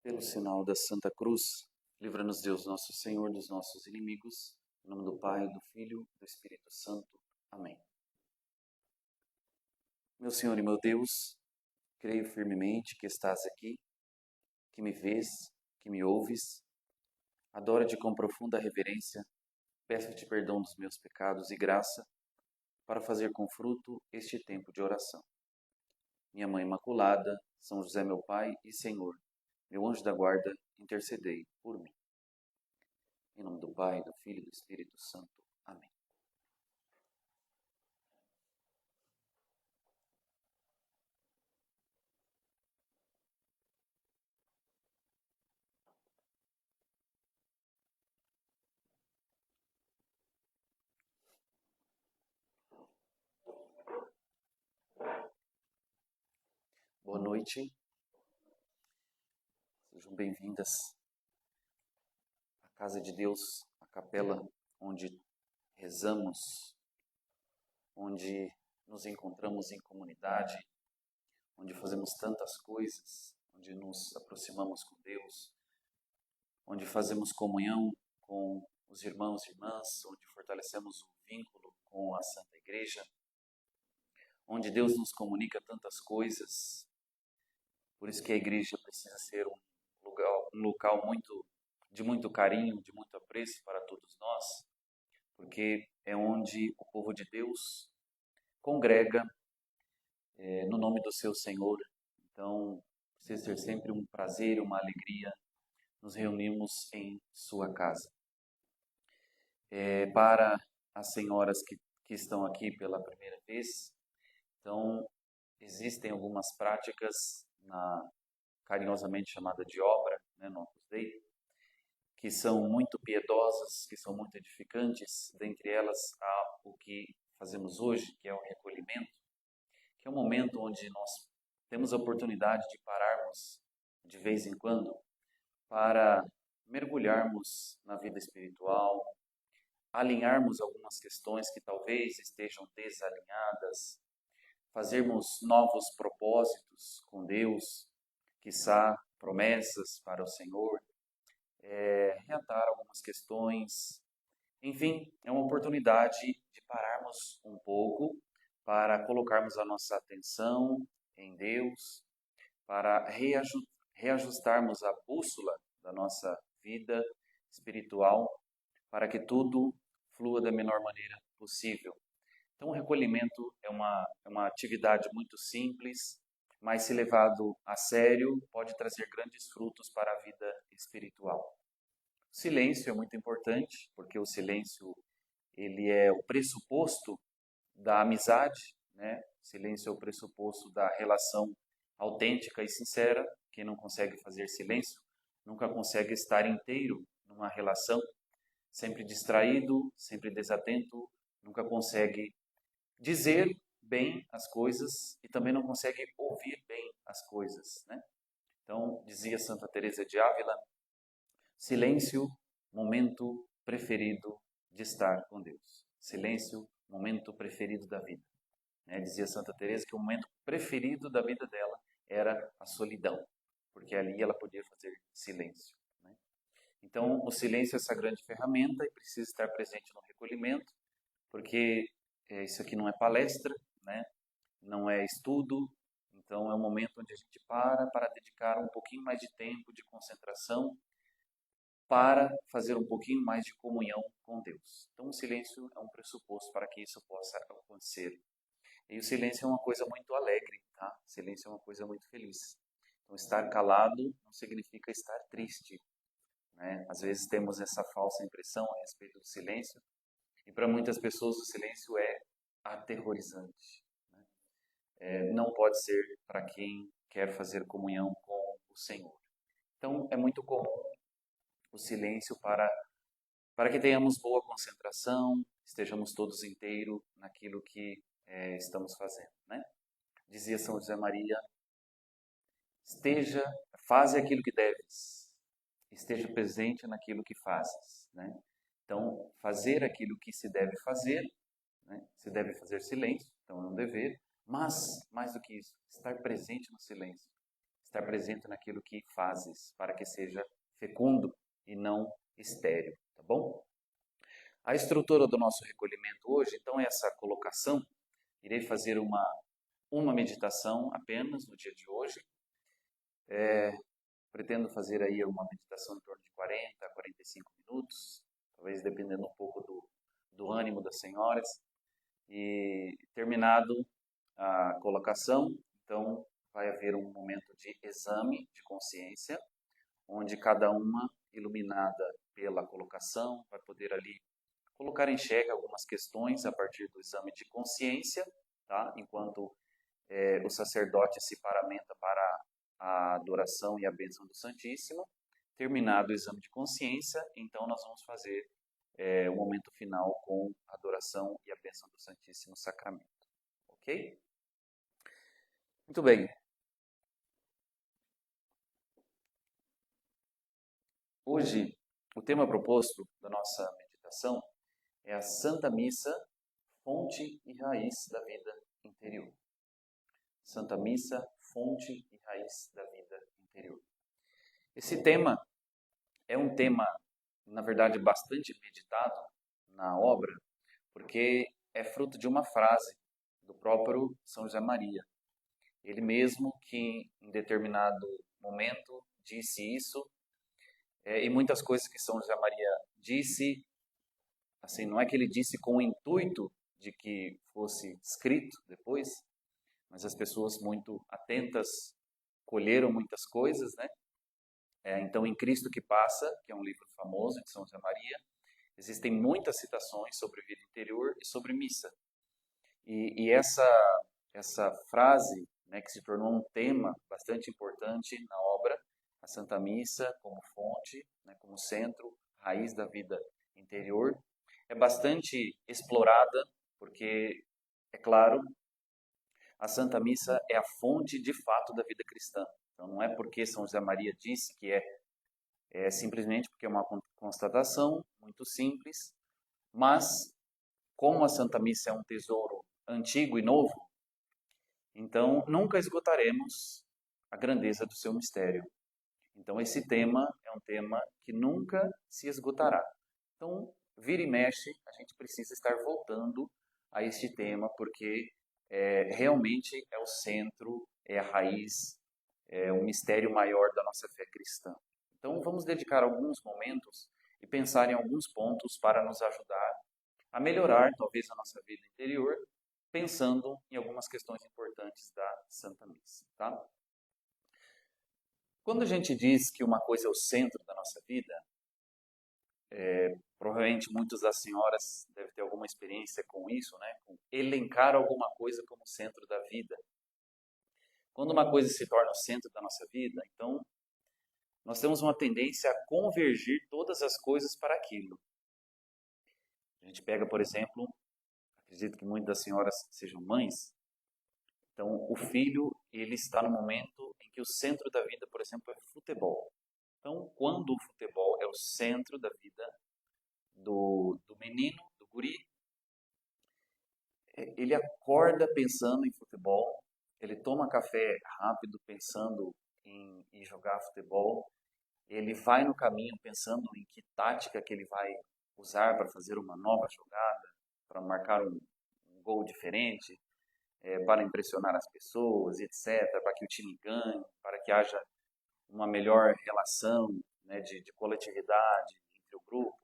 Pelo sinal da Santa Cruz, livra-nos Deus nosso Senhor dos nossos inimigos. Em nome do Pai, do Filho e do Espírito Santo. Amém. Meu Senhor e meu Deus, creio firmemente que estás aqui, que me vês, que me ouves. Adoro-te com profunda reverência. Peço-te perdão dos meus pecados e graça para fazer com fruto este tempo de oração. Minha Mãe Imaculada, São José meu Pai e Senhor, meu anjo da guarda, intercedei por mim. Em nome do Pai, do Filho e do Espírito Santo. Amém. Boa noite. Sejam bem-vindas à Casa de Deus, a capela onde rezamos, onde nos encontramos em comunidade, onde fazemos tantas coisas, onde nos aproximamos com Deus, onde fazemos comunhão com os irmãos e irmãs, onde fortalecemos o vínculo com a Santa Igreja, onde Deus nos comunica tantas coisas. Por isso que a igreja precisa ser um local de muito carinho, de muito apreço para todos nós, porque é onde o povo de Deus congrega no nome do seu Senhor. Então, precisa ser sempre um prazer, uma alegria nos reunirmos em sua casa. Para as senhoras que estão aqui pela primeira vez, então, existem algumas práticas carinhosamente chamada de obra, no Opus Dei, que são muito piedosas, que são muito edificantes. Dentre elas, há o que fazemos hoje, que é o recolhimento, que é um momento onde nós temos a oportunidade de pararmos de vez em quando para mergulharmos na vida espiritual, alinharmos algumas questões que talvez estejam desalinhadas, fazermos novos propósitos com Deus, quiçá promessas para o Senhor, reatar algumas questões. Enfim, é uma oportunidade de pararmos um pouco para colocarmos a nossa atenção em Deus, para reajustarmos a bússola da nossa vida espiritual, para que tudo flua da menor maneira possível. Então, o recolhimento é uma atividade muito simples, mas se levado a sério, pode trazer grandes frutos para a vida espiritual. O silêncio é muito importante, porque o silêncio ele é o pressuposto da amizade, né? O silêncio é o pressuposto da relação autêntica e sincera. Quem não consegue fazer silêncio nunca consegue estar inteiro numa relação, sempre distraído, sempre desatento, nunca consegue dizer bem as coisas e também não consegue ouvir bem as coisas, né? Então, dizia Santa Teresa de Ávila, silêncio, momento preferido de estar com Deus. Silêncio, momento preferido da vida. Dizia Santa Teresa que o momento preferido da vida dela era a solidão, porque ali ela podia fazer silêncio. Então, o silêncio é essa grande ferramenta e precisa estar presente no recolhimento, porque isso aqui não é palestra, não é estudo, então é um momento onde a gente para dedicar um pouquinho mais de tempo, de concentração, para fazer um pouquinho mais de comunhão com Deus. Então o silêncio é um pressuposto para que isso possa acontecer. E o silêncio é uma coisa muito alegre, tá? O silêncio é uma coisa muito feliz. Então estar calado não significa estar triste, Às vezes temos essa falsa impressão a respeito do silêncio, e para muitas pessoas o silêncio é aterrorizante. Não pode ser para quem quer fazer comunhão com o Senhor. Então é muito comum o silêncio para que tenhamos boa concentração, estejamos todos inteiros naquilo que estamos fazendo, né? Dizia São José Maria, faze aquilo que deves, esteja presente naquilo que fazes, né? Então, fazer aquilo que se deve fazer, né? Se deve fazer silêncio, então é um dever, mas, mais do que isso, estar presente no silêncio, estar presente naquilo que fazes, para que seja fecundo e não estéril, tá bom? A estrutura do nosso recolhimento hoje, então, é essa colocação. Irei fazer uma meditação apenas no dia de hoje. Pretendo fazer aí uma meditação em torno de 40 a 45 minutos, talvez dependendo um pouco do ânimo das senhoras. E terminado a colocação, então vai haver um momento de exame de consciência, onde cada uma, iluminada pela colocação, vai poder ali colocar em xeque algumas questões a partir do exame de consciência, tá? Enquanto o sacerdote se paramenta para a adoração e a bênção do Santíssimo. Terminado o exame de consciência, então nós vamos fazer o momento final com a adoração e a bênção do Santíssimo Sacramento. Ok? Muito bem. Hoje, o tema proposto da nossa meditação é a Santa Missa, fonte e raiz da vida interior. Santa Missa, fonte e raiz da vida interior. Esse tema é um tema, na verdade, bastante meditado na obra, porque é fruto de uma frase do próprio São José Maria. Ele mesmo que, em determinado momento, disse isso, e muitas coisas que São José Maria disse, assim, não é que ele disse com o intuito de que fosse escrito depois, mas as pessoas muito atentas colheram muitas coisas, né? Então, em Cristo que Passa, que é um livro famoso de São José Maria, existem muitas citações sobre vida interior e sobre missa. E essa frase, né, que se tornou um tema bastante importante na obra, a Santa Missa como fonte, né, como centro, raiz da vida interior, é bastante explorada, porque, é claro, a Santa Missa é a fonte de fato da vida cristã. Então não é porque São José Maria disse que é simplesmente porque é uma constatação muito simples, mas como a Santa Missa é um tesouro antigo e novo, então nunca esgotaremos a grandeza do seu mistério. Então esse tema é um tema que nunca se esgotará. Então, vira e mexe, a gente precisa estar voltando a este tema, porque realmente é o centro, é a raiz, é o mistério maior da nossa fé cristã. Então, vamos dedicar alguns momentos e pensar em alguns pontos para nos ajudar a melhorar, talvez, a nossa vida interior, pensando em algumas questões importantes da Santa Missa, tá? Quando a gente diz que uma coisa é o centro da nossa vida, provavelmente muitas das senhoras devem ter alguma experiência com isso, né? Com elencar alguma coisa como centro da vida. Quando uma coisa se torna o centro da nossa vida, então nós temos uma tendência a convergir todas as coisas para aquilo. A gente pega, por exemplo, acredito que muitas das senhoras sejam mães, então o filho, ele está no momento em que o centro da vida, por exemplo, é futebol. Então, quando o futebol é o centro da vida do menino, do guri, ele acorda pensando em futebol, ele toma café rápido pensando em jogar futebol, ele vai no caminho pensando em que tática que ele vai usar para fazer uma nova jogada, para marcar um gol diferente, para impressionar as pessoas, etc., para que o time ganhe, para que haja uma melhor relação, né, de coletividade entre o grupo.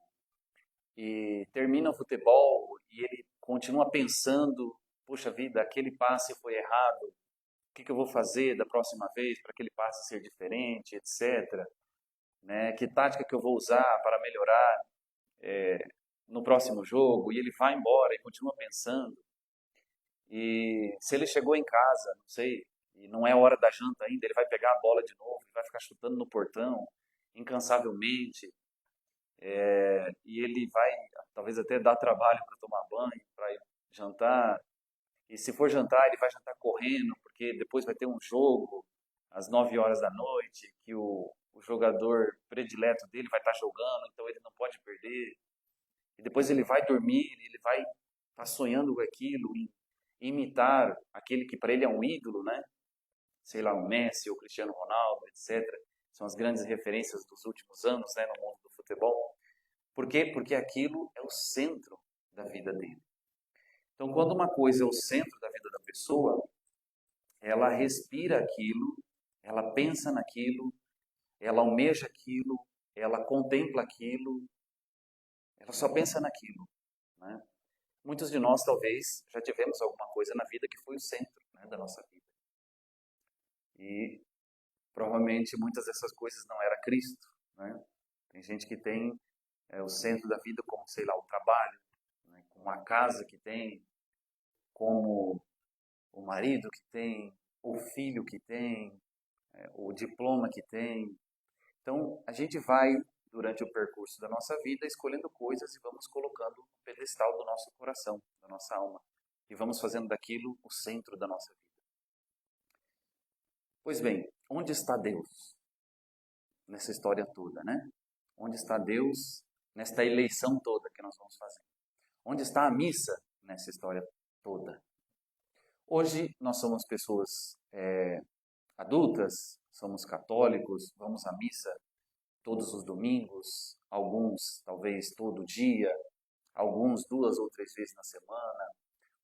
E termina o futebol e ele continua pensando, puxa vida, aquele passe foi errado, o que eu vou fazer da próxima vez para aquele passe ser diferente, etc. Né? Que tática que eu vou usar para melhorar no próximo jogo? E ele vai embora e continua pensando. E se ele chegou em casa, não sei, e não é hora da janta ainda, ele vai pegar a bola de novo, vai ficar chutando no portão, incansavelmente. E ele vai, talvez até dar trabalho para tomar banho, para jantar. E se for jantar, ele vai jantar correndo, porque depois vai ter um jogo às 9 horas da noite, que o jogador predileto dele vai estar jogando, então ele não pode perder. E depois ele vai dormir, ele vai estar sonhando com aquilo, imitar aquele que para ele é um ídolo, né? Sei lá, o Messi, o Cristiano Ronaldo, etc. São as grandes referências dos últimos anos, né, no mundo do futebol. Por quê? Porque aquilo é o centro da vida dele. Então, quando uma coisa é o centro da vida da pessoa, ela respira aquilo, ela pensa naquilo, ela almeja aquilo, ela contempla aquilo, ela só pensa naquilo, né? Muitos de nós, talvez, já tivemos alguma coisa na vida que foi o centro, né, da nossa vida. E provavelmente muitas dessas coisas não era Cristo, né? Tem gente que tem o centro da vida como, sei lá, o trabalho, né, como a casa que tem, como o marido que tem, o filho que tem, o diploma que tem. Então, a gente vai, durante o percurso da nossa vida, escolhendo coisas e vamos colocando no pedestal do nosso coração, da nossa alma. E vamos fazendo daquilo o centro da nossa vida. Pois bem, onde está Deus nessa história toda, né? Onde está Deus nesta eleição toda que nós vamos fazer? Onde está a missa nessa história toda? Hoje nós somos pessoas adultas, somos católicos, vamos à missa todos os domingos, alguns talvez todo dia, alguns 2 ou 3 vezes na semana,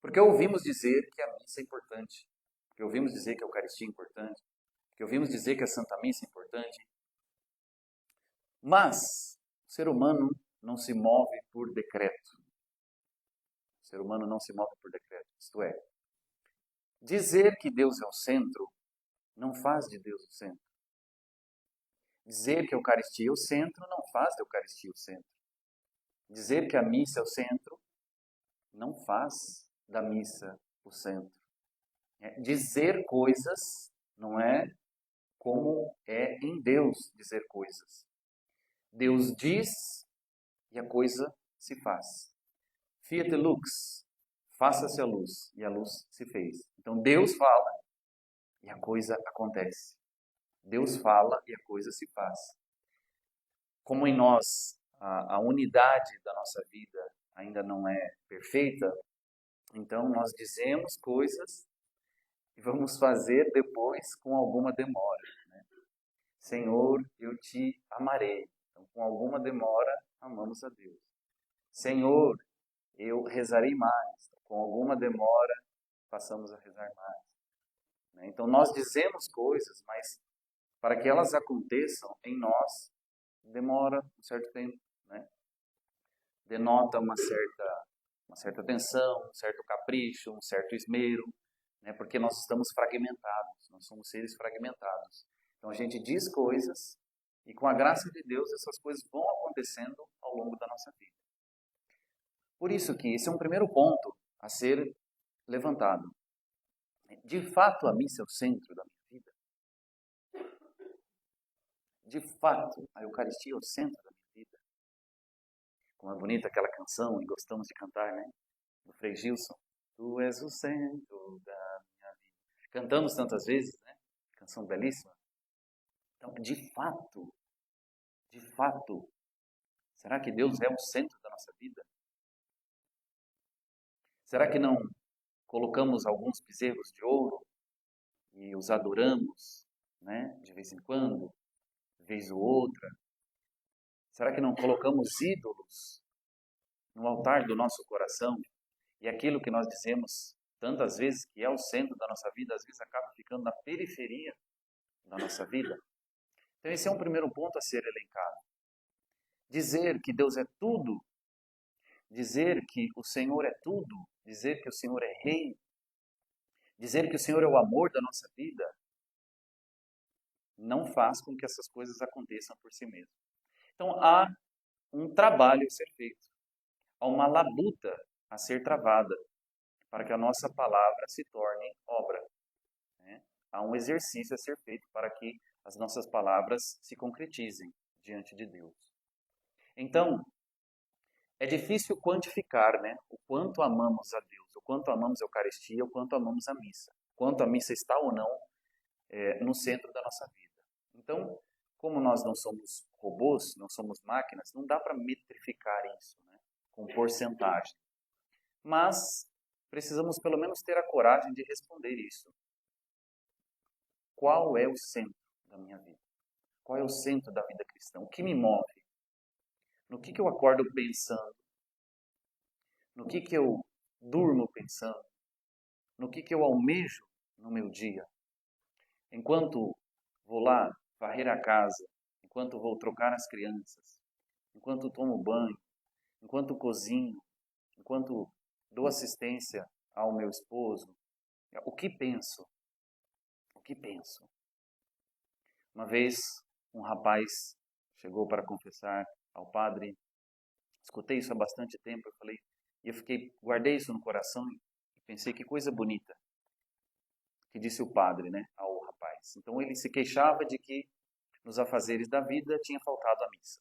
porque ouvimos dizer que a missa é importante, porque ouvimos dizer que a Eucaristia é importante, porque ouvimos dizer que a Santa Missa é importante. Mas o ser humano não se move por decreto. O ser humano não se move por decreto. Isto é, dizer que Deus é o centro não faz de Deus o centro. Dizer que a Eucaristia é o centro não faz da Eucaristia o centro. Dizer que a missa é o centro não faz da missa o centro. Dizer coisas não é como é em Deus dizer coisas. Deus diz e a coisa se faz. Fiat lux, faça-se a luz, e a luz se fez. Então Deus fala e a coisa acontece. Deus fala e a coisa se faz. Como em nós a unidade da nossa vida ainda não é perfeita, então nós dizemos coisas e vamos fazer depois com alguma demora, né? Senhor, eu te amarei. Então, com alguma demora, amamos a Deus. Senhor, eu rezarei mais. Com alguma demora, passamos a rezar mais, né? Então, nós dizemos coisas, mas para que elas aconteçam em nós, demora um certo tempo, né? Denota uma certa atenção, um certo capricho, um certo esmero, né? Porque nós estamos fragmentados, nós somos seres fragmentados. Então a gente diz coisas e com a graça de Deus essas coisas vão acontecendo ao longo da nossa vida. Por isso que esse é um primeiro ponto a ser levantado. De fato, a missa é o centro da minha vida? De fato, a Eucaristia é o centro da minha vida? Como é bonita aquela canção, e gostamos de cantar, né? Do Frei Gilson. Tu és o centro da minha vida. Cantamos tantas vezes, né? Canção belíssima. Então, de fato, será que Deus é o centro da nossa vida? Será que não colocamos alguns bezerros de ouro e os adoramos, né? De vez em quando, de vez ou outra? Será que não colocamos ídolos no altar do nosso coração? E aquilo que nós dizemos tantas vezes que é o centro da nossa vida, às vezes acaba ficando na periferia da nossa vida? Então esse é um primeiro ponto a ser elencado. Dizer que Deus é tudo, dizer que o Senhor é tudo, dizer que o Senhor é Rei, dizer que o Senhor é o amor da nossa vida, não faz com que essas coisas aconteçam por si mesmo. Então há um trabalho a ser feito, há uma labuta a ser travada para que a nossa palavra se torne obra, né? Há um exercício a ser feito para que as nossas palavras se concretizem diante de Deus. Então, é difícil quantificar, né, o quanto amamos a Deus, o quanto amamos a Eucaristia, o quanto amamos a missa, quanto a missa está ou não no centro da nossa vida. Então, como nós não somos robôs, não somos máquinas, não dá para metrificar isso, né, com porcentagem. Mas precisamos pelo menos ter a coragem de responder isso. Qual é o centro da minha vida? Qual é o centro da vida cristã? O que me move? No que eu acordo pensando? No que eu durmo pensando? No que eu almejo no meu dia? Enquanto vou lá varrer a casa, enquanto vou trocar as crianças, enquanto tomo banho, enquanto cozinho, enquanto dou assistência ao meu esposo, o que penso? O que penso? Uma vez, um rapaz chegou para confessar ao padre, escutei isso há bastante tempo, guardei isso no coração e pensei, que coisa bonita, que disse o padre, né, ao rapaz. Então ele se queixava de que nos afazeres da vida tinha faltado a missa.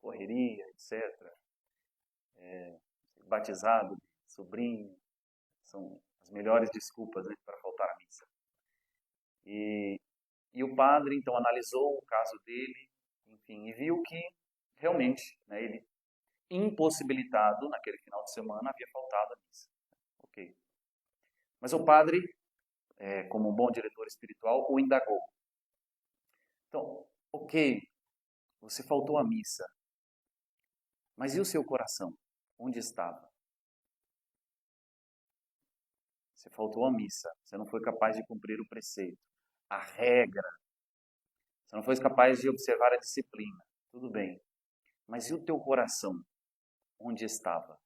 Correria, etc. Batizado, sobrinho, são as melhores desculpas, né, para faltar a missa. E o padre, então, analisou o caso dele, enfim, e viu que realmente, né, ele, impossibilitado naquele final de semana, havia faltado a missa. Ok. Mas o padre, como um bom diretor espiritual, o indagou. Então, ok, você faltou à missa, mas e o seu coração? Onde estava? Você faltou à missa, você não foi capaz de cumprir o preceito, a regra, você não foi capaz de observar a disciplina, tudo bem. Mas e o teu coração? Onde estava?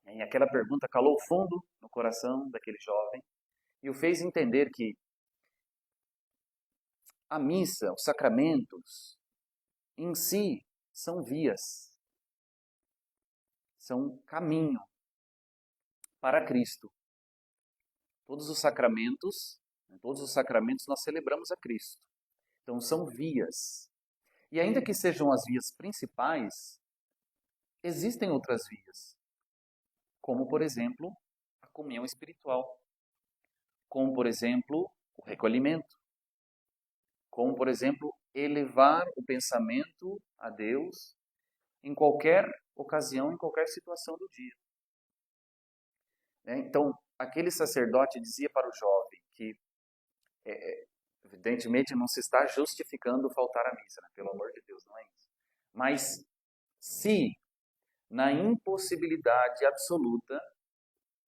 E aquela pergunta calou fundo no coração daquele jovem e o fez entender que a missa, os sacramentos, em si, são vias, são caminho para Cristo. Todos os sacramentos nós celebramos a Cristo. Então são vias. E ainda que sejam as vias principais, existem outras vias, como por exemplo, a comunhão espiritual, como por exemplo, o recolhimento, como por exemplo, elevar o pensamento a Deus em qualquer ocasião, em qualquer situação do dia. Então, aquele sacerdote dizia para o jovem que, evidentemente, não se está justificando faltar à missa, né? Pelo amor de Deus, não é isso. Mas se, na impossibilidade absoluta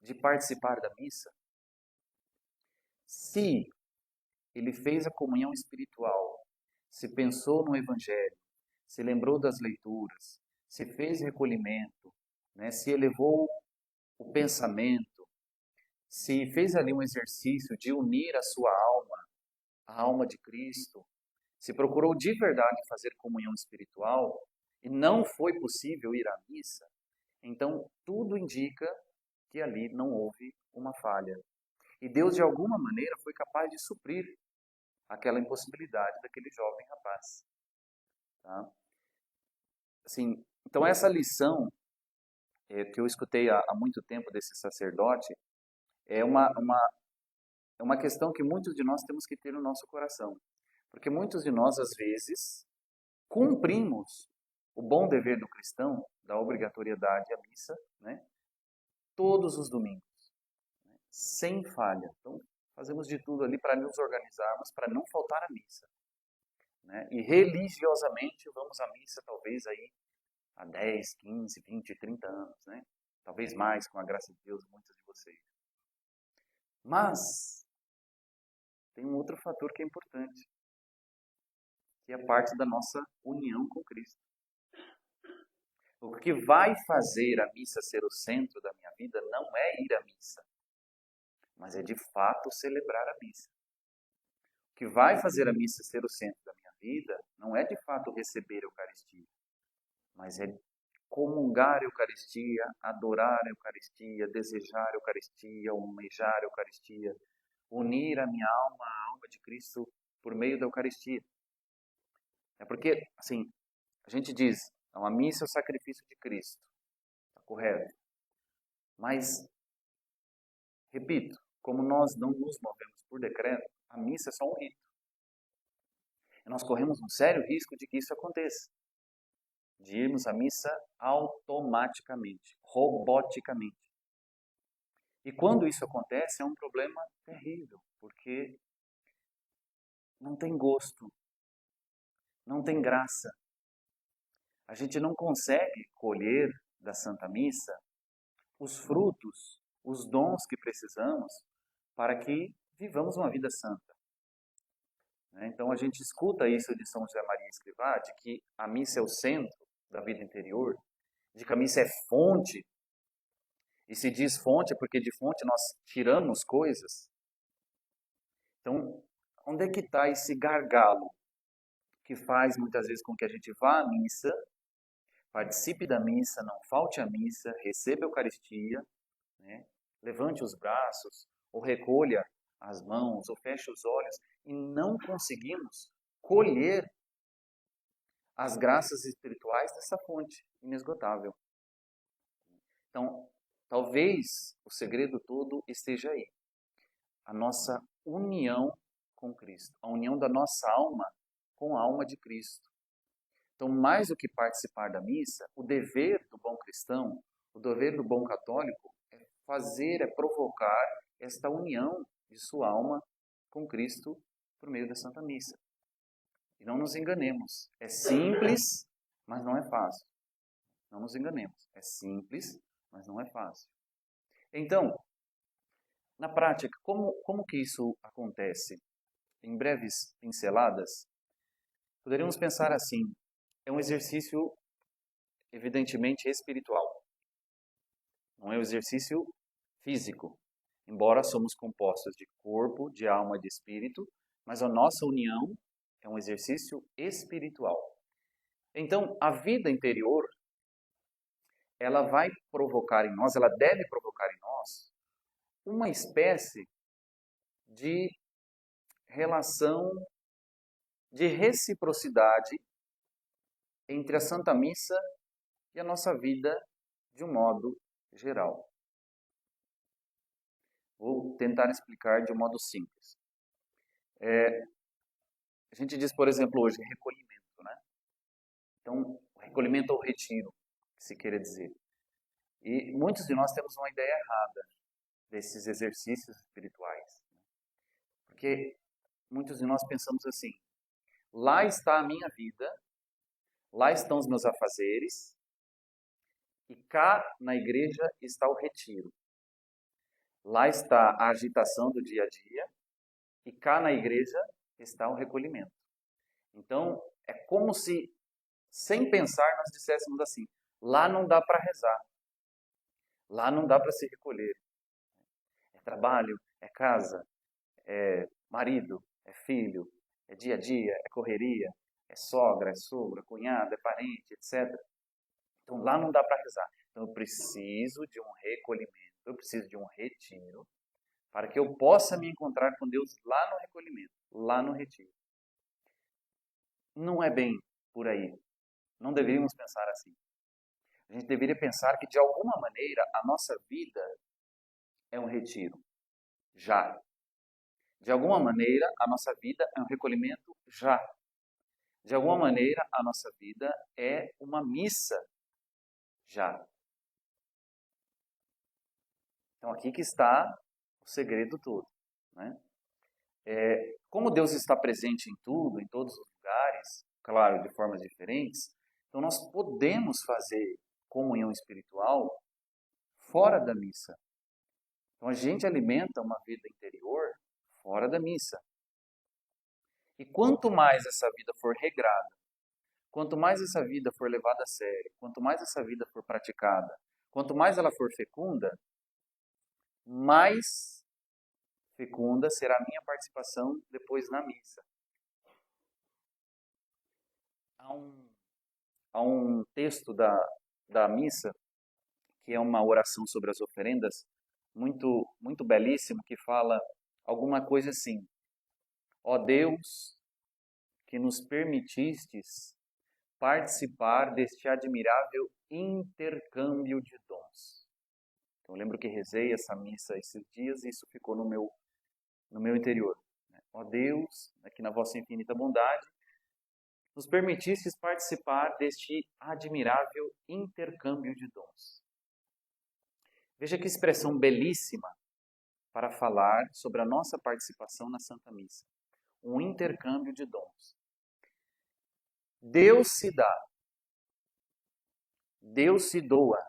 de participar da missa, se ele fez a comunhão espiritual, se pensou no Evangelho, se lembrou das leituras, se fez recolhimento, né, se elevou o pensamento, se fez ali um exercício de unir a sua alma, a alma de Cristo, se procurou de verdade fazer comunhão espiritual e não foi possível ir à missa, então tudo indica que ali não houve uma falha. E Deus, de alguma maneira, foi capaz de suprir aquela impossibilidade daquele jovem rapaz. Tá? Assim, então essa lição que eu escutei há muito tempo desse sacerdote é uma questão que muitos de nós temos que ter no nosso coração. Porque muitos de nós, às vezes, cumprimos o bom dever do cristão, da obrigatoriedade à missa, né, todos os domingos, né, sem falha. Então, fazemos de tudo ali para nos organizarmos, para não faltar à missa. Né? E religiosamente vamos à missa talvez aí há 10, 15, 20, 30 anos, né? Talvez mais, com a graça de Deus, muitos de vocês. Mas tem um outro fator que é importante, que é parte da nossa união com Cristo. O que vai fazer a missa ser o centro da minha vida não é ir à missa, mas é de fato celebrar a missa. O que vai fazer a missa ser o centro da minha vida não é de fato receber a Eucaristia, mas é comungar a Eucaristia, adorar a Eucaristia, desejar a Eucaristia, almejar a Eucaristia, unir a minha alma à alma de Cristo por meio da Eucaristia. É porque, assim, a gente diz, a missa é o sacrifício de Cristo, está correto. Mas, repito, como nós não nos movemos por decreto, a missa é só um rito. E nós corremos um sério risco de que isso aconteça. De irmos à missa automaticamente, roboticamente. E quando isso acontece, é um problema terrível, porque não tem gosto, não tem graça. A gente não consegue colher da Santa Missa os frutos, os dons que precisamos para que vivamos uma vida santa. Então a gente escuta isso de São José Maria Escrivá, de que a missa é o centro da vida interior, de que a missa é fonte, e se diz fonte é porque de fonte nós tiramos coisas. Então, onde é que está esse gargalo que faz muitas vezes com que a gente vá à missa, participe da missa, não falte à missa, receba a Eucaristia, né? Levante os braços, ou recolha as mãos, ou feche os olhos, e não conseguimos colher as graças espirituais dessa fonte inesgotável. Então, talvez o segredo todo esteja aí. A nossa união com Cristo, a união da nossa alma com a alma de Cristo. Então, mais do que participar da missa, o dever do bom cristão, o dever do bom católico é fazer, é provocar esta união de sua alma com Cristo por meio da Santa Missa. E não nos enganemos, é simples, mas não é fácil. Não nos enganemos, é simples, mas não é fácil. Então, na prática, como que isso acontece? Em breves pinceladas, poderíamos pensar assim, é um exercício evidentemente espiritual. Não é um exercício físico, embora somos compostos de corpo, de alma e de espírito, mas a nossa união é um exercício espiritual. Então, a vida interior, ela vai provocar em nós, ela deve provocar em nós, uma espécie de relação de reciprocidade entre a Santa Missa e a nossa vida de um modo geral. Vou tentar explicar de um modo simples. A gente diz, por exemplo, hoje, recolhimento, né? Então, recolhimento ou retiro, que se queira dizer. E muitos de nós temos uma ideia errada desses exercícios espirituais. Porque muitos de nós pensamos assim, lá está a minha vida, lá estão os meus afazeres, e cá na igreja está o retiro. Lá está a agitação do dia a dia, e cá na igreja está o recolhimento. Então, é como se, sem pensar, nós disséssemos assim, lá não dá para rezar, lá não dá para se recolher. É trabalho, é casa, é marido, é filho, é dia a dia, é correria, é sogra, é sogro, é cunhado, é parente, etc. Então lá não dá para rezar. Então eu preciso de um recolhimento, eu preciso de um retiro, para que eu possa me encontrar com Deus lá no recolhimento, lá no retiro. Não é bem por aí. Não deveríamos pensar assim. A gente deveria pensar que, de alguma maneira, a nossa vida é um retiro. Já. De alguma maneira, a nossa vida é um recolhimento. Já. De alguma maneira, a nossa vida é uma missa. Já. Então, aqui que está o segredo todo, né? Como Deus está presente em tudo, em todos os lugares, claro, de formas diferentes, então nós podemos fazer comunhão espiritual fora da missa. Então a gente alimenta uma vida interior fora da missa. E quanto mais essa vida for regrada, quanto mais essa vida for levada a sério, quanto mais essa vida for praticada, quanto mais ela for fecunda, mais fecunda será a minha participação depois na missa. Há um texto da missa, que é uma oração sobre as oferendas, muito, muito belíssimo, que fala alguma coisa assim: ó Deus, que nos permitistes participar deste admirável intercâmbio de dons. Então, eu lembro que rezei essa missa esses dias e isso ficou no meu interior. Ó Deus, que na vossa infinita bondade, nos permitistes participar deste admirável intercâmbio de dons. Veja que expressão belíssima para falar sobre a nossa participação na Santa Missa. Um intercâmbio de dons. Deus se dá, Deus se doa,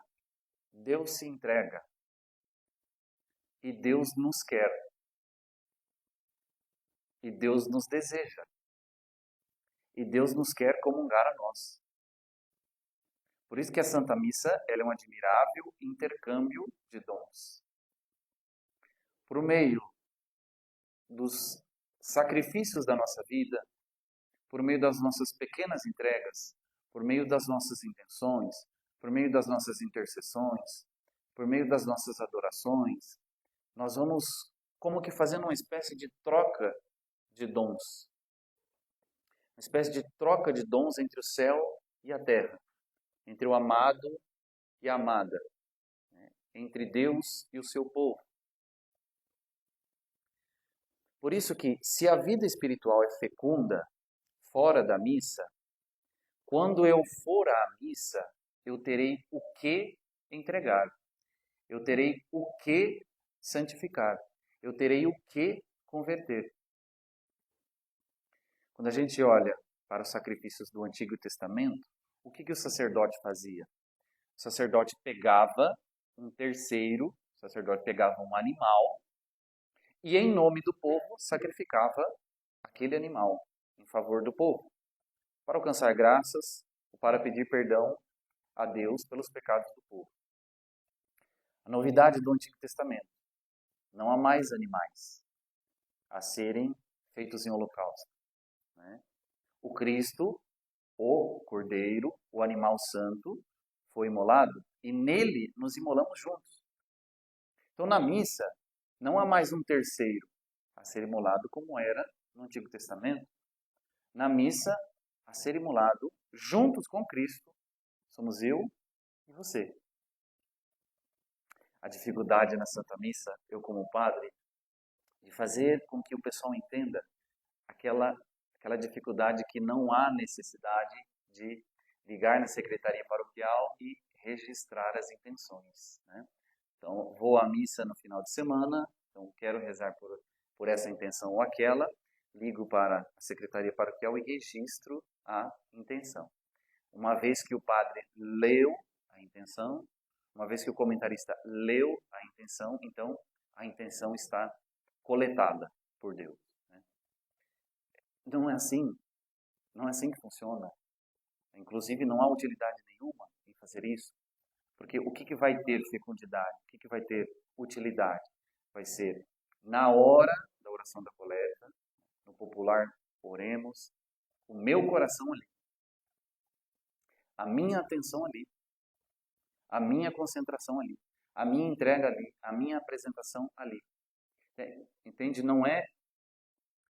Deus se entrega e Deus nos quer e Deus nos deseja e Deus nos quer comungar a nós. Por isso que a Santa Missa ela é um admirável intercâmbio de dons. Por meio dos sacrifícios da nossa vida, por meio das nossas pequenas entregas, por meio das nossas intenções, por meio das nossas intercessões, por meio das nossas adorações, nós vamos como que fazendo uma espécie de troca de dons. Uma espécie de troca de dons entre o céu e a terra, entre o amado e a amada, entre Deus e o seu povo. Por isso que, se a vida espiritual é fecunda, fora da missa, quando eu for à missa, eu terei o que entregar. Eu terei o que santificar. Eu terei o que converter. Quando a gente olha para os sacrifícios do Antigo Testamento, o que o sacerdote fazia? O sacerdote pegava um terceiro, o sacerdote pegava um animal e, em nome do povo, sacrificava aquele animal em favor do povo, para alcançar graças ou para pedir perdão a Deus pelos pecados do povo. A novidade do Antigo Testamento: não há mais animais a serem feitos em holocausto. O Cristo, o Cordeiro, o animal santo, foi imolado e nele nos imolamos juntos. Então, na missa, não há mais um terceiro a ser imolado como era no Antigo Testamento. Na missa, a ser imolado juntos com Cristo, somos eu e você. A dificuldade na Santa Missa, eu como padre, de fazer com que o pessoal entenda aquela dificuldade que não há necessidade de ligar na secretaria paroquial e registrar as intenções. Então, vou à missa no final de semana, então quero rezar por essa intenção ou aquela, ligo para a secretaria paroquial e registro a intenção. Uma vez que o padre leu a intenção, uma vez que o comentarista leu a intenção, então a intenção está coletada por Deus. Não é assim que funciona. Inclusive, não há utilidade nenhuma em fazer isso, porque o que vai ter fecundidade, o que vai ter utilidade? Vai ser na hora da oração da coleta, no popular oremos, o meu coração ali, a minha atenção ali, a minha concentração ali, a minha entrega ali, a minha apresentação ali. Entende? Não é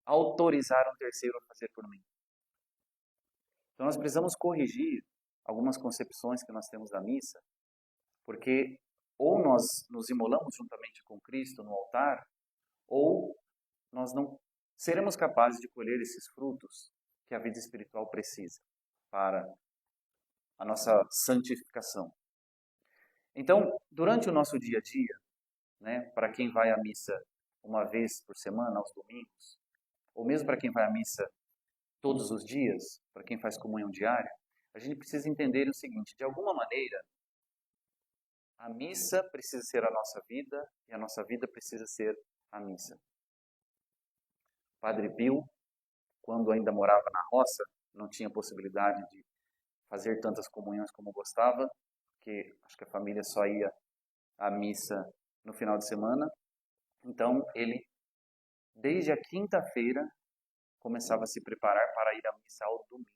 autorizar um terceiro a fazer por mim. Então nós precisamos corrigir algumas concepções que nós temos da missa, porque ou nós nos imolamos juntamente com Cristo no altar, ou nós não seremos capazes de colher esses frutos que a vida espiritual precisa para a nossa santificação. Então, durante o nosso dia a dia, para quem vai à missa uma vez por semana, aos domingos, ou mesmo para quem vai à missa todos os dias, para quem faz comunhão diária, a gente precisa entender o seguinte: de alguma maneira, a missa precisa ser a nossa vida e a nossa vida precisa ser a missa. Padre Pio, quando ainda morava na roça, não tinha possibilidade de fazer tantas comunhões como gostava, porque acho que a família só ia à missa no final de semana. Então, ele, desde a quinta-feira, começava a se preparar para ir à missa ao domingo.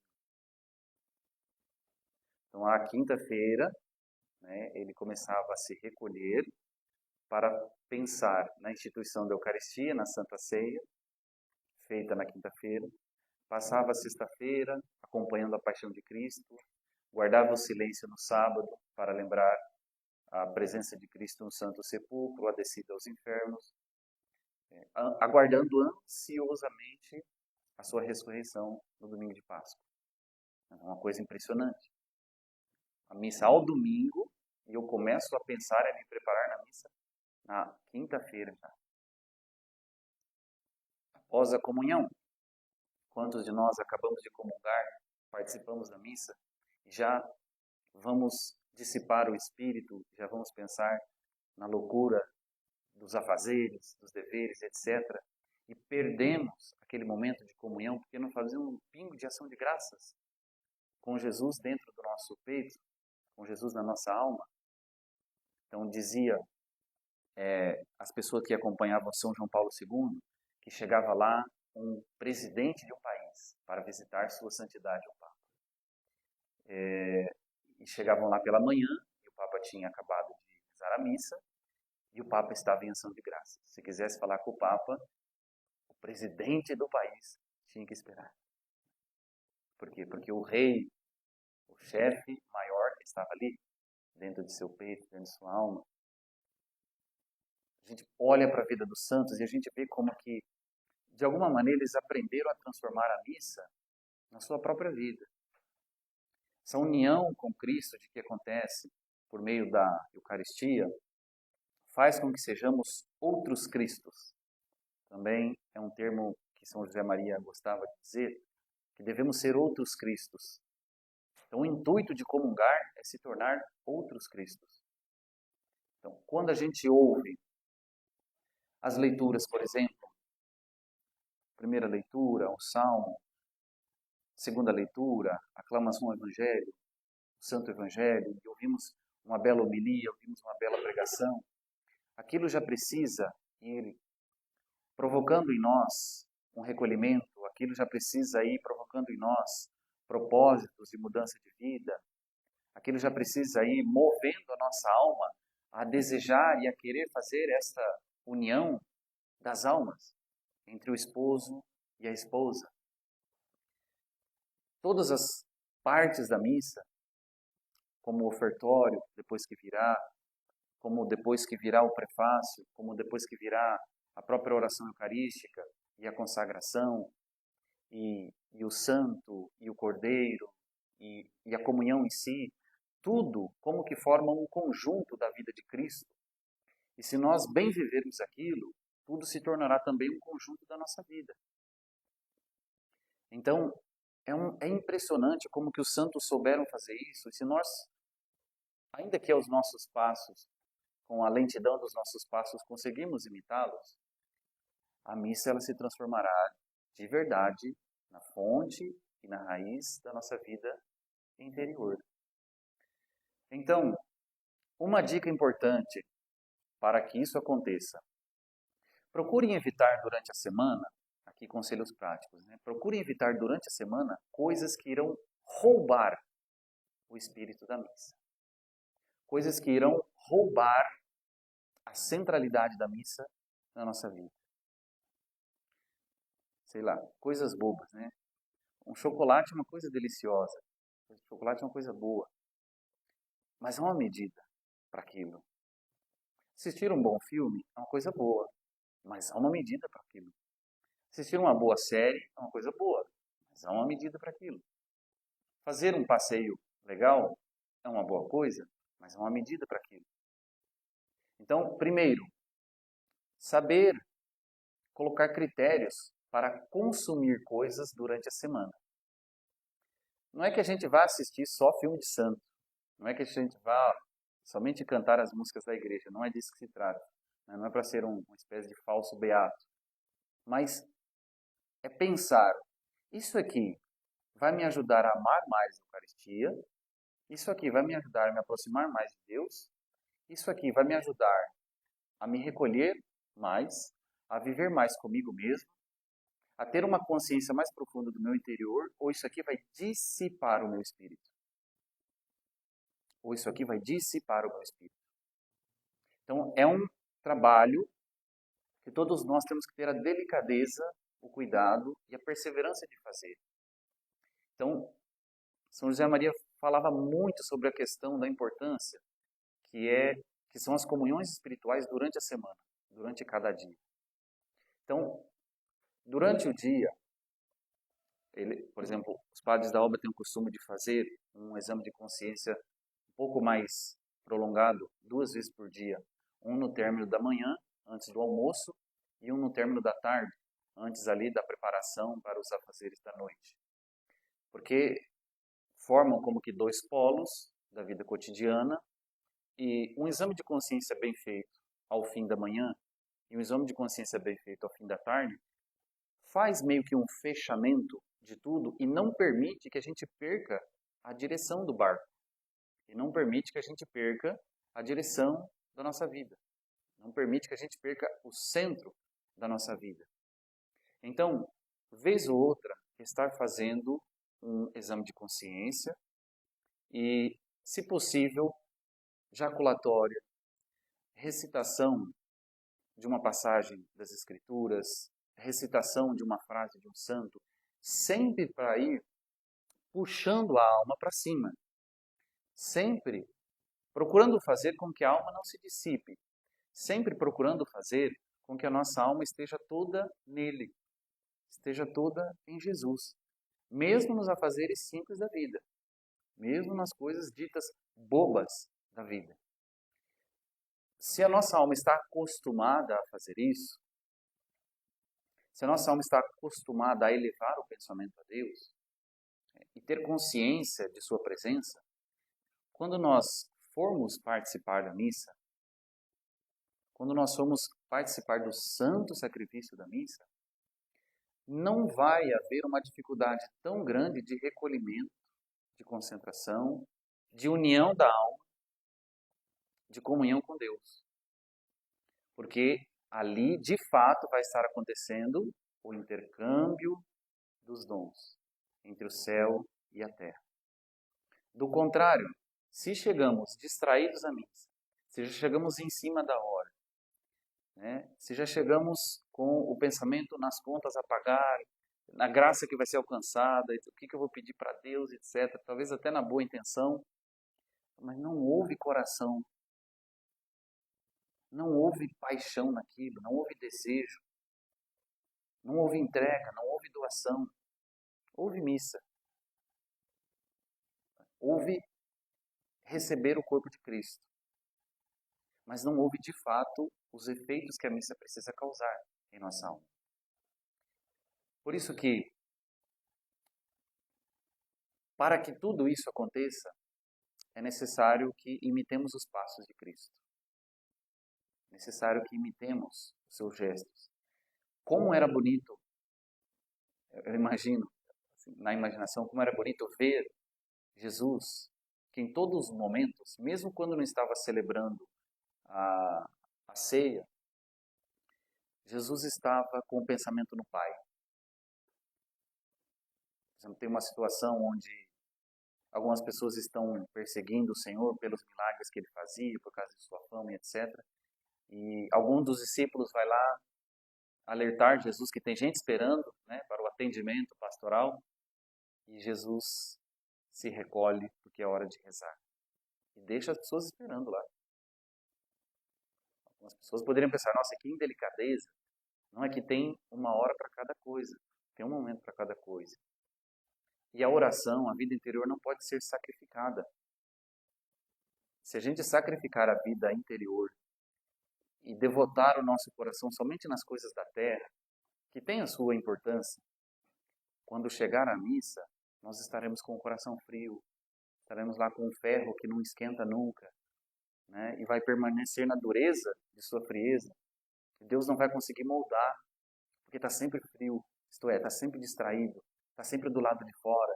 Então, à quinta-feira, ele começava a se recolher para pensar na instituição da Eucaristia, na Santa Ceia, feita na quinta-feira. Passava a sexta-feira acompanhando a Paixão de Cristo, guardava o silêncio no sábado para lembrar a presença de Cristo no Santo Sepulcro, a descida aos infernos, aguardando ansiosamente a sua ressurreição no domingo de Páscoa. É uma coisa impressionante. A missa ao domingo, e eu começo a pensar em me preparar na missa na quinta-feira já. Após a comunhão, quantos de nós acabamos de comungar, participamos da missa, e já vamos dissipar o espírito, já vamos pensar na loucura dos afazeres, dos deveres, etc. E perdemos aquele momento de comunhão porque não fazemos um pingo de ação de graças com Jesus dentro do nosso peito, com Jesus na nossa alma. Então dizia as pessoas que acompanhavam São João Paulo II, que chegava lá um presidente de um país para visitar Sua Santidade o Papa. E chegavam lá pela manhã, e o Papa tinha acabado de rezar a missa, e o Papa estava em ação de graça. Se quisesse falar com o Papa, o presidente do país tinha que esperar. Por quê? Porque o rei, o chefe maior que estava ali, dentro de seu peito, dentro de sua alma, a gente olha para a vida dos santos e a gente vê como que, de alguma maneira, eles aprenderam a transformar a missa na sua própria vida. Essa união com Cristo de que acontece por meio da Eucaristia faz com que sejamos outros Cristos. Também é um termo que São José Maria gostava de dizer, que devemos ser outros Cristos. Então, o intuito de comungar é se tornar outros Cristos. Então, quando a gente ouve as leituras, por exemplo, primeira leitura, o Salmo, segunda leitura, aclamação ao Evangelho, o Santo Evangelho, e ouvimos uma bela homilia, ouvimos uma bela pregação, aquilo já precisa ir provocando em nós um recolhimento, aquilo já precisa ir provocando em nós propósitos de mudança de vida, aquilo já precisa ir movendo a nossa alma a desejar e a querer fazer esta união das almas entre o esposo e a esposa. Todas as partes da missa, como o ofertório, depois que virá, como depois que virá o prefácio, como depois que virá a própria oração eucarística e a consagração, e o santo, e o cordeiro, e a comunhão em si, tudo como que forma um conjunto da vida de Cristo. E se nós bem vivermos aquilo, tudo se tornará também um conjunto da nossa vida. Então, é impressionante como que os santos souberam fazer isso. E se nós, ainda que aos nossos passos, com a lentidão dos nossos passos, conseguimos imitá-los, a missa ela se transformará de verdade na fonte e na raiz da nossa vida interior. Então, uma dica importante para que isso aconteça. Procurem evitar durante a semana, aqui conselhos práticos, né? Procurem evitar durante a semana coisas que irão roubar o espírito da missa. Coisas que irão roubar a centralidade da missa na nossa vida. Sei lá, coisas bobas, né? Um chocolate é uma coisa deliciosa. O chocolate é uma coisa boa. Mas há uma medida para aquilo. Assistir um bom filme é uma coisa boa, mas há uma medida para aquilo. Assistir uma boa série é uma coisa boa, mas há uma medida para aquilo. Fazer um passeio legal é uma boa coisa, mas há uma medida para aquilo. Então, primeiro, saber colocar critérios para consumir coisas durante a semana. Não é que a gente vá assistir só filme de santo. Não é que a gente vá somente cantar as músicas da igreja. Não é disso que se trata. Não é para ser uma espécie de falso beato. Mas é pensar, isso aqui vai me ajudar a amar mais a Eucaristia, isso aqui vai me ajudar a me aproximar mais de Deus, isso aqui vai me ajudar a me recolher mais, a viver mais comigo mesmo, a ter uma consciência mais profunda do meu interior, ou isso aqui vai dissipar o meu espírito. Ou isso aqui vai dissipar o meu espírito. Então, é um trabalho que todos nós temos que ter a delicadeza, o cuidado e a perseverança de fazer. Então, São José Maria falava muito sobre a questão da importância que são as comunhões espirituais durante a semana, durante cada dia. Então, durante o dia, por exemplo, os padres da obra têm o costume de fazer um exame de consciência um pouco mais prolongado, 2 vezes por dia. Um no término da manhã, antes do almoço, e um no término da tarde, antes ali da preparação para os afazeres da noite. Porque formam como que 2 polos da vida cotidiana, e um exame de consciência bem feito ao fim da manhã e um exame de consciência bem feito ao fim da tarde faz meio que um fechamento de tudo e não permite que a gente perca a direção do barco. E não permite que a gente perca a direção da nossa vida. Não permite que a gente perca o centro da nossa vida. Então, vez ou outra, estar fazendo um exame de consciência e, se possível, jaculatória, recitação de uma passagem das Escrituras, recitação de uma frase de um santo, sempre para ir puxando a alma para cima. Sempre procurando fazer com que a alma não se dissipe. Sempre procurando fazer com que a nossa alma esteja toda nele, esteja toda em Jesus. Mesmo nos afazeres simples da vida, mesmo nas coisas ditas bobas da vida. Se a nossa alma está acostumada a fazer isso, se a nossa alma está acostumada a elevar o pensamento a Deus e ter consciência de sua presença, quando nós formos participar da missa, quando nós formos participar do santo sacrifício da missa, não vai haver uma dificuldade tão grande de recolhimento, de concentração, de união da alma, de comunhão com Deus. Porque ali, de fato, vai estar acontecendo o intercâmbio dos dons entre o céu e a terra. Do contrário, se chegamos distraídos à missa, se já chegamos em cima da hora, se já chegamos com o pensamento nas contas a pagar, na graça que vai ser alcançada, o que eu vou pedir para Deus, etc., talvez até na boa intenção, mas não houve coração, não houve paixão naquilo, não houve desejo, não houve entrega, não houve doação, houve missa, houve receber o corpo de Cristo, mas não houve de fato os efeitos que a missa precisa causar em nossa alma. Por isso que, para que tudo isso aconteça, é necessário que imitemos os passos de Cristo. É necessário que imitemos os seus gestos. Como era bonito, eu imagino, assim, na imaginação, como era bonito ver Jesus, que em todos os momentos, mesmo quando não estava celebrando a ceia, Jesus estava com o pensamento no Pai. Por exemplo, tem uma situação onde algumas pessoas estão perseguindo o Senhor pelos milagres que ele fazia, por causa de sua fama e etc. E algum dos discípulos vai lá alertar Jesus que tem gente esperando, para o atendimento pastoral. E Jesus se recolhe porque é hora de rezar. E deixa as pessoas esperando lá. Algumas pessoas poderiam pensar, nossa, que indelicadeza. Não é que tem uma hora para cada coisa. Tem um momento para cada coisa. E a oração, a vida interior, não pode ser sacrificada. Se a gente sacrificar a vida interior e devotar o nosso coração somente nas coisas da terra, que tem a sua importância, quando chegar à missa, nós estaremos com o coração frio, estaremos lá com um ferro que não esquenta nunca, e vai permanecer na dureza de sua frieza. Deus não vai conseguir moldar, porque está sempre frio, isto é, está sempre distraído, está sempre do lado de fora,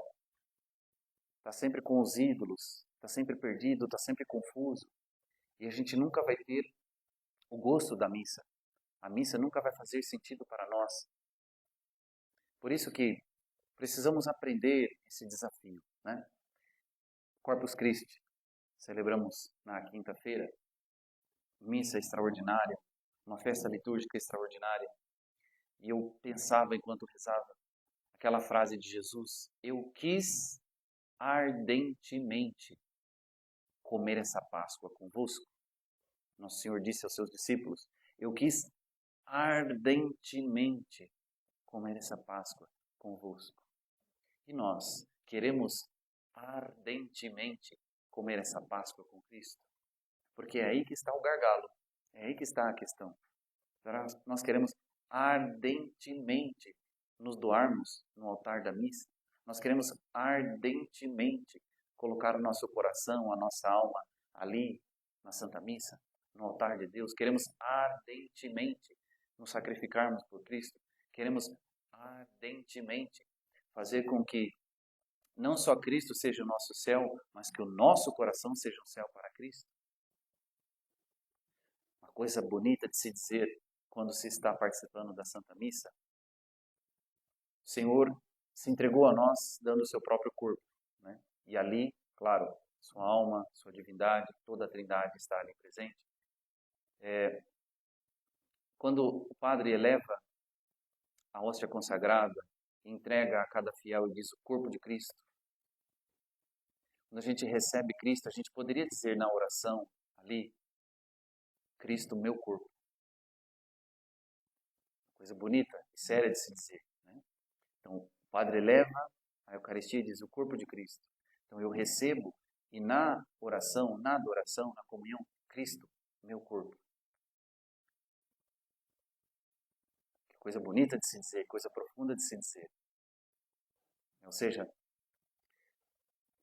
está sempre com os ídolos, está sempre perdido, está sempre confuso. E a gente nunca vai ter o gosto da missa. A missa nunca vai fazer sentido para nós. Por isso que precisamos aprender esse desafio. Corpus Christi, celebramos na quinta-feira, missa extraordinária, uma festa litúrgica extraordinária. E eu pensava enquanto rezava aquela frase de Jesus: eu quis ardentemente comer essa Páscoa convosco. Nosso Senhor disse aos seus discípulos: eu quis ardentemente comer essa Páscoa convosco. E nós queremos ardentemente comer essa Páscoa com Cristo? Porque é aí que está o gargalo, é aí que está a questão. Nós queremos ardentemente nos doarmos no altar da missa. Nós queremos ardentemente colocar o nosso coração, a nossa alma ali na Santa Missa, no altar de Deus. Queremos ardentemente nos sacrificarmos por Cristo. Queremos ardentemente fazer com que não só Cristo seja o nosso céu, mas que o nosso coração seja um céu para Cristo. Uma coisa bonita de se dizer quando se está participando da Santa Missa: o Senhor se entregou a nós dando o seu próprio corpo, né? E ali, claro, sua alma, sua divindade, toda a Trindade está ali presente. Quando o padre eleva a hóstia consagrada, entrega a cada fiel e diz o corpo de Cristo, quando a gente recebe Cristo, a gente poderia dizer na oração ali: Cristo, meu corpo. Coisa bonita e séria de se dizer, né? Então, o padre eleva a Eucaristia e diz o corpo de Cristo. Então, eu recebo e na oração, na adoração, na comunhão, Cristo, meu corpo. Que coisa bonita de se dizer, coisa profunda de se dizer. Ou seja,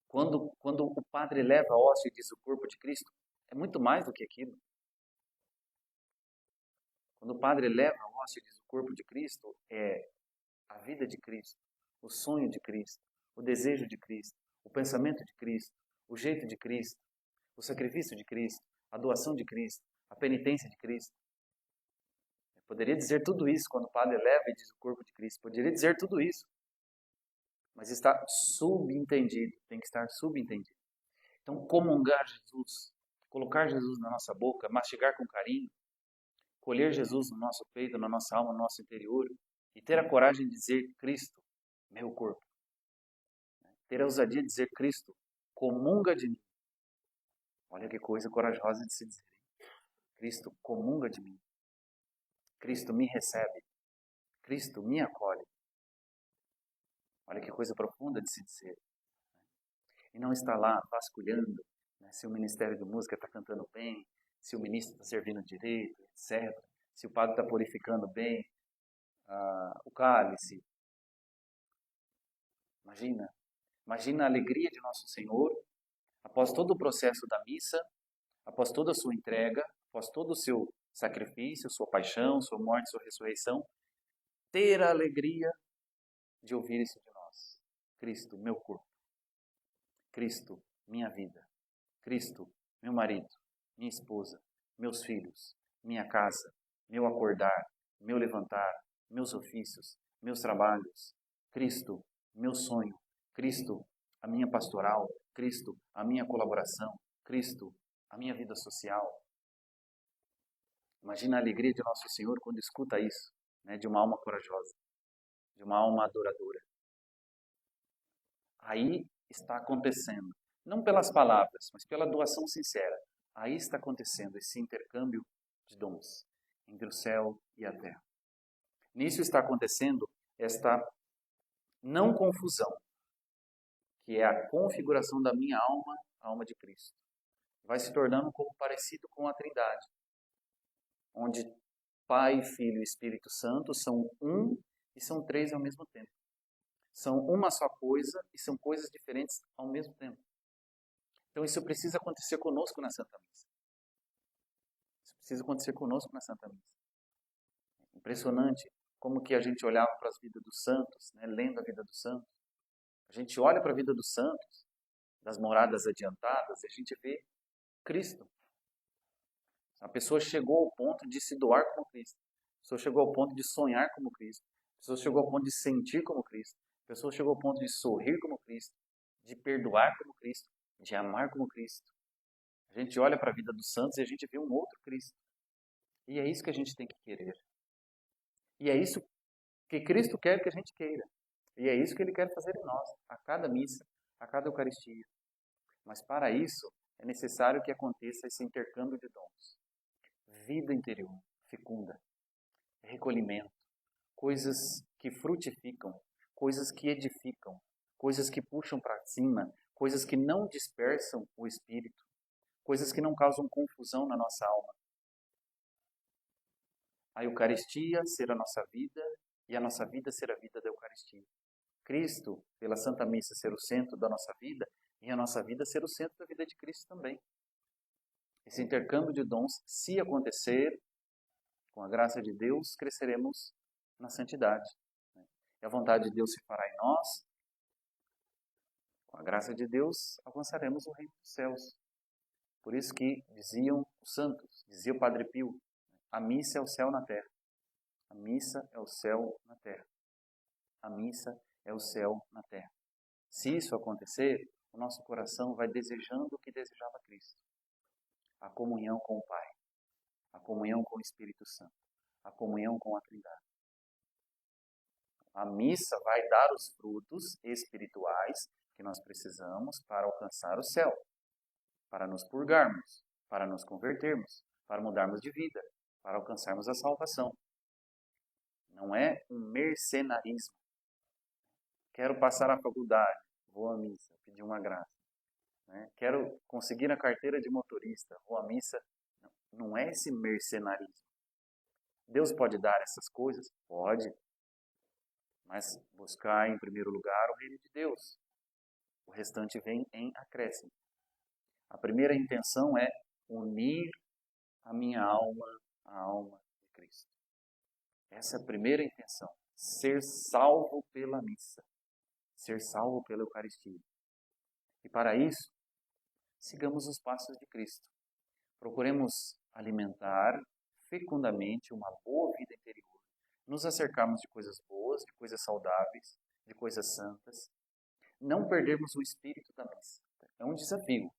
quando o padre eleva a hóstia e diz o corpo de Cristo, é muito mais do que aquilo. Quando o padre eleva a hóstia e diz o corpo de Cristo, é a vida de Cristo, o sonho de Cristo, o desejo de Cristo, o pensamento de Cristo, o jeito de Cristo, o sacrifício de Cristo, a doação de Cristo, a penitência de Cristo. Eu poderia dizer tudo isso quando o padre eleva e diz o corpo de Cristo. Poderia dizer tudo isso. Mas está subentendido, tem que estar subentendido. Então, comungar Jesus, colocar Jesus na nossa boca, mastigar com carinho, colher Jesus no nosso peito, na nossa alma, no nosso interior, e ter a coragem de dizer: Cristo, meu corpo. Ter a ousadia de dizer: Cristo, comunga de mim. Olha que coisa corajosa de se dizer. Cristo, comunga de mim. Cristo, me recebe. Cristo, me acolhe. Olha que coisa profunda de se dizer. E não está lá vasculhando, né, se o Ministério de Música está cantando bem, se o ministro está servindo direito, etc. Se o padre está purificando bem o cálice. Imagina a alegria de nosso Senhor, após todo o processo da missa, após toda a sua entrega, após todo o seu sacrifício, sua paixão, sua morte, sua ressurreição, ter a alegria de ouvir isso de nós. Cristo, meu corpo. Cristo, minha vida. Cristo, meu marido, minha esposa, meus filhos, minha casa, meu acordar, meu levantar, meus ofícios, meus trabalhos. Cristo, meu sonho. Cristo, a minha pastoral. Cristo, a minha colaboração. Cristo, a minha vida social. Imagina a alegria de nosso Senhor quando escuta isso, né, de uma alma corajosa, de uma alma adoradora. Aí está acontecendo, não pelas palavras, mas pela doação sincera. Aí está acontecendo esse intercâmbio de dons entre o céu e a terra. Nisso está acontecendo esta não confusão, que é a configuração da minha alma, a alma de Cristo. Vai se tornando como parecido com a Trindade, onde Pai, Filho e Espírito Santo são um e são três ao mesmo tempo. São uma só coisa e são coisas diferentes ao mesmo tempo. Então isso precisa acontecer conosco na Santa Missa. Isso precisa acontecer conosco na Santa Missa. Impressionante como que a gente olhava para as vidas dos santos, né, lendo a vida dos santos. A gente olha para a vida dos santos, das moradas adiantadas, e a gente vê Cristo. A pessoa chegou ao ponto de se doar como Cristo. A pessoa chegou ao ponto de sonhar como Cristo. A pessoa chegou ao ponto de sentir como Cristo. A pessoa chegou ao ponto de sorrir como Cristo, de perdoar como Cristo, de amar como Cristo. A gente olha para a vida dos santos e a gente vê um outro Cristo. E é isso que a gente tem que querer. E é isso que Cristo quer que a gente queira. E é isso que Ele quer fazer em nós, a cada missa, a cada Eucaristia. Mas para isso, É necessário que aconteça esse intercâmbio de dons. Vida interior, fecunda, recolhimento, coisas que frutificam, coisas que edificam, coisas que puxam para cima, coisas que não dispersam o espírito, coisas que não causam confusão na nossa alma. A Eucaristia ser a nossa vida e a nossa vida ser a vida da Eucaristia. Cristo, pela Santa Missa, ser o centro da nossa vida e a nossa vida ser o centro da vida de Cristo também. Esse intercâmbio de dons, se acontecer, com a graça de Deus, cresceremos na santidade. E a vontade de Deus se fará em nós. Com a graça de Deus, alcançaremos o reino dos céus. Por isso que diziam os santos, dizia o Padre Pio, a missa é o céu na terra. A missa é o céu na terra. A missa é o céu na terra. Se isso acontecer, o nosso coração vai desejando o que desejava Cristo. A comunhão com o Pai, a comunhão com o Espírito Santo, a comunhão com a Trindade. A missa vai dar os frutos espirituais que nós precisamos para alcançar o céu, para nos purgarmos, para nos convertermos, para mudarmos de vida, para alcançarmos a salvação. Não é um mercenarismo. Quero passar a faculdade, vou à missa, pedir uma graça. Quero conseguir a carteira de motorista, vou à missa. Não é esse mercenarismo. Deus pode dar essas coisas? Pode. Mas buscar em primeiro lugar o reino de Deus. O restante vem em acréscimo. A primeira intenção é unir a minha alma à alma de Cristo. Essa é a primeira intenção. Ser salvo pela missa. Ser salvo pela Eucaristia. E para isso, sigamos os passos de Cristo. Procuremos alimentar fecundamente uma boa vida interior. Nos acercarmos de coisas boas, de coisas saudáveis, de coisas santas. Não perdermos o espírito da missa. É um desafio.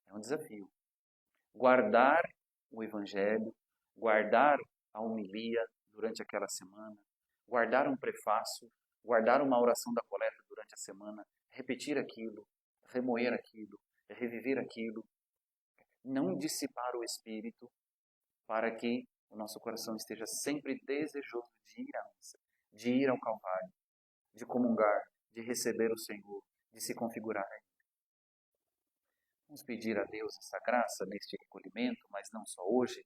É um desafio. Guardar o Evangelho, guardar a homilia durante aquela semana, guardar um prefácio, guardar uma oração da coleta durante a semana, repetir aquilo, remoer aquilo, reviver aquilo. Não dissipar o espírito para que o nosso coração esteja sempre desejoso de ir à missa, de ir ao Calvário, de comungar, de receber o Senhor, de se configurar. Vamos pedir a Deus essa graça neste recolhimento, mas não só hoje.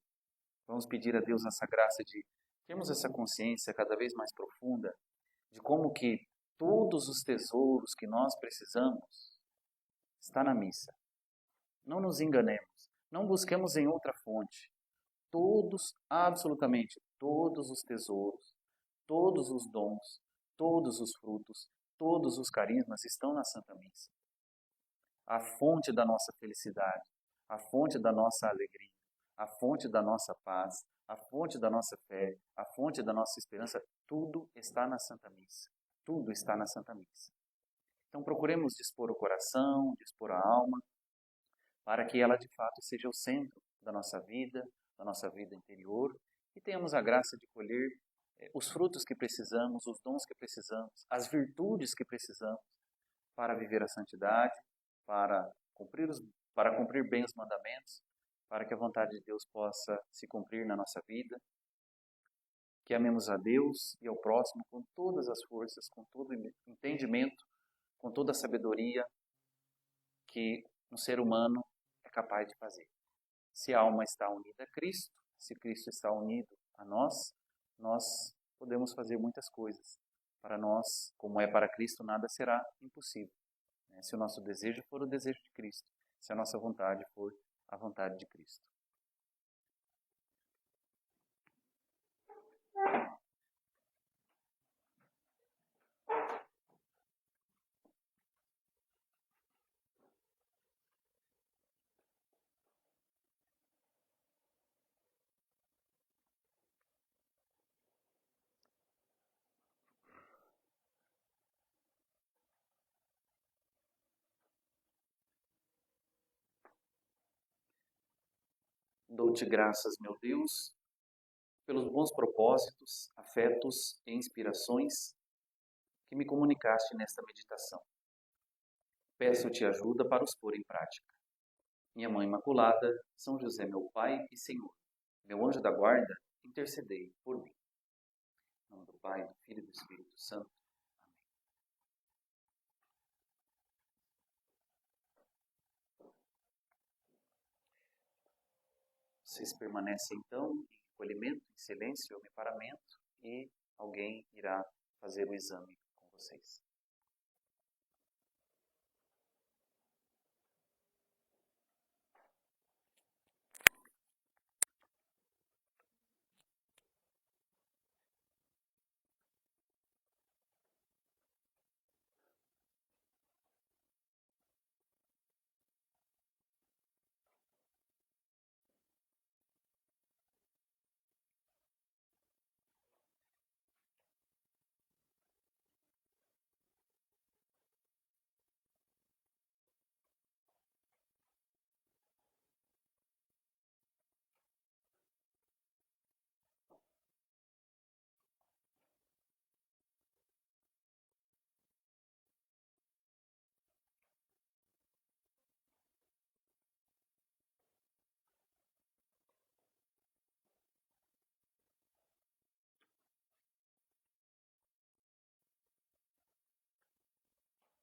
Vamos pedir a Deus essa graça de termos essa consciência cada vez mais profunda de como que todos os tesouros que nós precisamos está na missa. Não nos enganemos, não busquemos em outra fonte. Todos, absolutamente todos os tesouros, todos os dons, todos os frutos, todos os carismas estão na Santa Missa. A fonte da nossa felicidade, a fonte da nossa alegria, a fonte da nossa paz, a fonte da nossa fé, a fonte da nossa esperança, tudo está na Santa Missa. Tudo está na Santa Missa. Então procuremos dispor o coração, dispor a alma, para que ela de fato seja o centro da nossa vida interior, e tenhamos a graça de colher os frutos que precisamos, os dons que precisamos, as virtudes que precisamos para viver a santidade, para cumprir bem os mandamentos, para que a vontade de Deus possa se cumprir na nossa vida, que amemos a Deus e ao próximo com todas as forças, com todo o entendimento, com toda a sabedoria que um ser humano é capaz de fazer. Se a alma está unida a Cristo, se Cristo está unido a nós, nós podemos fazer muitas coisas. Para nós, como é para Cristo, nada será impossível. Se o nosso desejo for o desejo de Cristo, se a nossa vontade for a vontade de Cristo. Dou-te graças, meu Deus, pelos bons propósitos, afetos e inspirações que me comunicaste nesta meditação. Peço-te ajuda para os pôr em prática. Minha Mãe Imaculada, São José, meu Pai e Senhor, meu anjo da guarda, intercedei por mim. Em nome do Pai, do Filho e do Espírito Santo. Amém. Vocês permanecem, então, em recolhimento, em silêncio, em paramento, e alguém irá fazer o exame com vocês.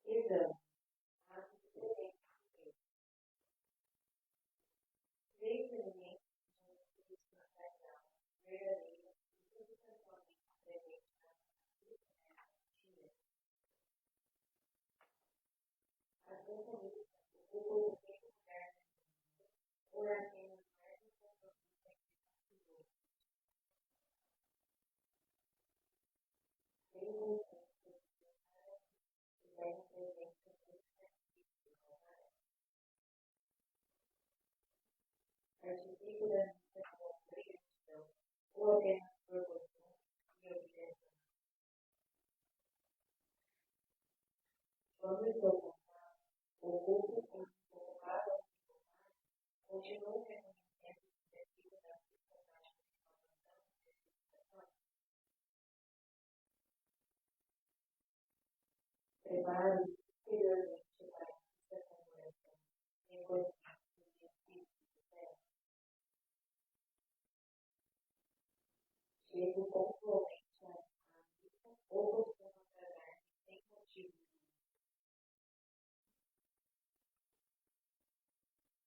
Exame. Três elementos de justificação verdadeira e substancialmente presentes na mentira. As referências ocupam o mesmo lugar na vida, ou apenas mais um compromisso significativo. Sem consciência de nada e leva presença significativa. Participe da missa com gratidão, ou apenas por costume e obrigação. Quando estou cansado, ocupo ou desocupado ou desocupado, continuo reconhecendo o sentido da sistemática informação e certificação. Preparo exteriormente para a missa com oração, reconhecimento de espírito de fé. Chego pontualmente à missa ou costumo atrasar-me sem motivo nenhum.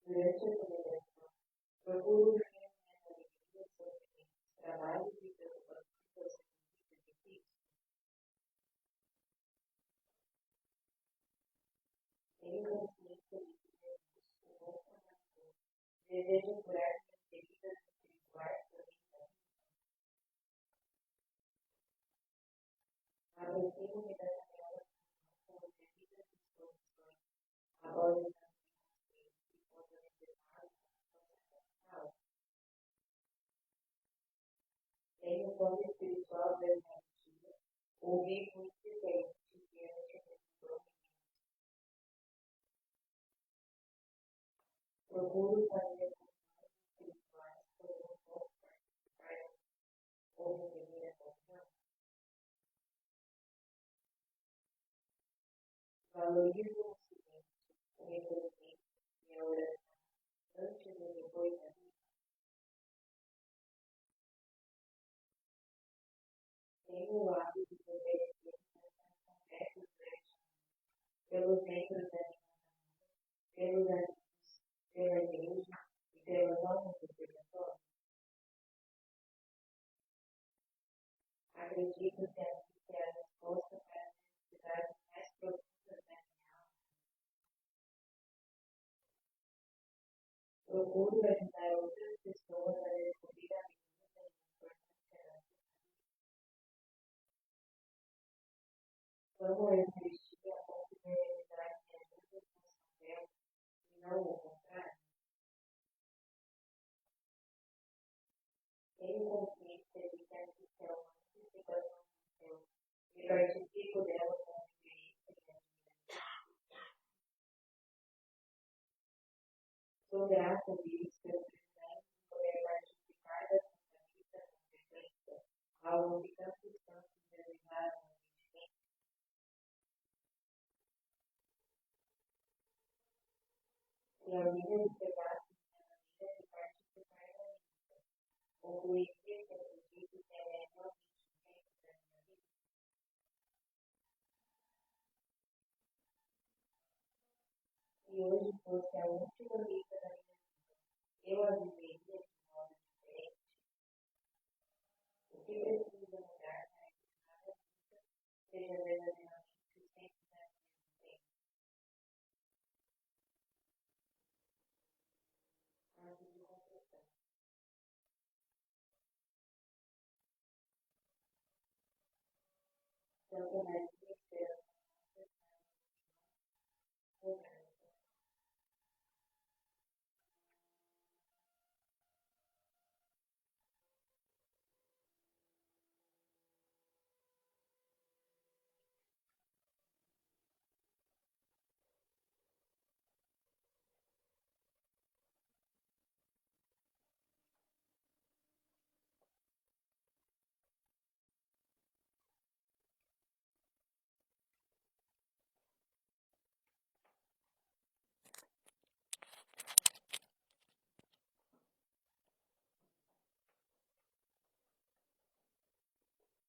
Durante a celebração, procuro unir minhas alegrias, sofrimentos, trabalhos e preocupações aos requisitos de Cristo. Tenho consciência de que Jesus, o bom Salvador, deseja curar minhas feridas espirituais por mim mesmo. Aproximo-me da janela com as devidas disposições, após examinar os bens que foram reservados na nossa capital. Tenho fome espiritual da Eucaristia, ouvi muito de bem diante do Senhor. Procuro fazer comunhões espirituais quando não posso participar ou receber a comunhão. Valorizo o silêncio, o recolhimento e a oração antes e depois da missa. Tenho o hábito de obedecer as conversas durante a missa, pelos membros da minha família, pelos amigos, pela igreja e pelas almas obrigatórias. Acredito que a missa é a resposta para as necessidades mais profundas da minha alma. Procuro ajudar outras pessoas a descobrir a beleza e a importância da vida. Como a Eucaristia a ponto de realizar minha vida com São Belo e não o contrário. Tenho consciência de que a missa é uma antecipação do céu e participo dela com reverência e admiração. Sou grata a Deus pelo privilégio de poder participar da Santa Missa com frequência, algo que tantos santos desejaram a gente. Se reunida de pedaços de maneira de participar da vida, concluir que acredito que ela é realmente o centro da minha vida. Se hoje fosse a última vida da minha vida, eu a viveria de modo diferente. O que precisa mudar para que nada nunca seja verdadeiramente o centro da minha existência? Antes de confessar. Santa Maria